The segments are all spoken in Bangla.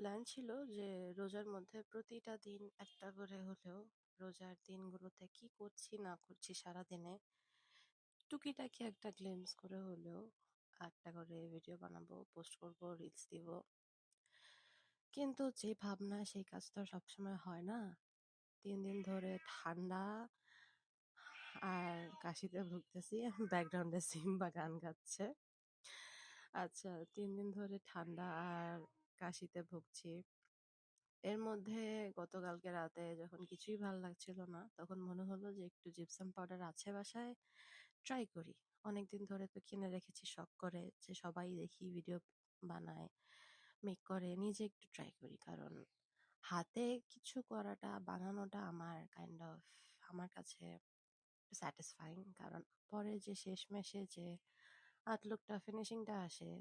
প্ল্যান ছিল যে রোজার মধ্যে প্রতিটা দিন একটা করে হলেও রোজার দিনগুলোতে কি করছি না করছি সারাদিনে টুকিটাকি একটা গ্লিমস করে হলেও একটা করে ভিডিও বানাবো, পোস্ট করব, রিলস দিব। কিন্তু যে ভাবনা সেই কাজ তো আর সবসময় হয় না। 3 দিন ধরে ঠান্ডা আর কাশিতে ভুগতেছি। ব্যাকগ্রাউন্ডে সিম্বা গান গাচ্ছে। আচ্ছা, 3 দিন ধরে ঠান্ডা আর কাশিতে ভুগছি। এর মধ্যে গতকালকে রাতে যখন কিছুই ভাল লাগছিল না, তখন মনে হলো যে একটু জিপসাম পাউডার আছে বাসায়, ট্রাই করি। অনেকদিন ধরে তো কিনে রেখেছি শখ করে, যে সবাই দেখি ভিডিও বানায়, মেক করে, নিজে একটু ট্রাই করি। কারণ হাতে কিছু করাটা, বানানোটা আমার কাছে স্যাটিসফাইং। কারণ পরে যে শেষমেশে যে আউটলুকটা, ফিনিশিংটা আসে,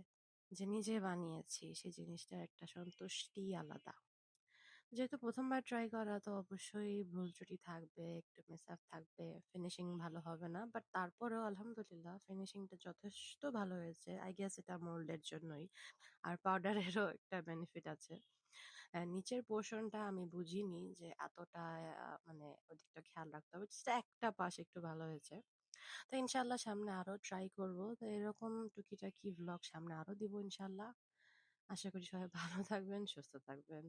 যে নিজে বানিয়েছি, সেই জিনিসটার একটা সন্তুষ্টি আলাদা। যেহেতু প্রথমবার ট্রাই করা, তো অবশ্যই ভুল ত্রুটি থাকবে, একটু মিস আপ থাকবে, ফিনিশিং ভালো হবে না, বাট তারপরেও আলহামদুলিল্লাহ ফিনিশিংটা যথেষ্ট ভালো হয়েছে। আই গেস এটা মোল্ডের জন্যই। আর পাউডারেরও একটা বেনিফিট আছে। নিচের পোর্শনটা আমি বুঝিনি যে এতটা মানে ওদিকটা খেয়াল রাখতে হবে, just একটা পাশ একটু ভালো হয়েছে। তো ইনশাল্লাহ সামনে আরো ট্রাই করব। তো এরকম টুকিটাকি ভ্লগ সামনে আরো দিব ইনশাল্লাহ। আশা করি সবাই ভালো থাকবেন, সুস্থ থাকবেন।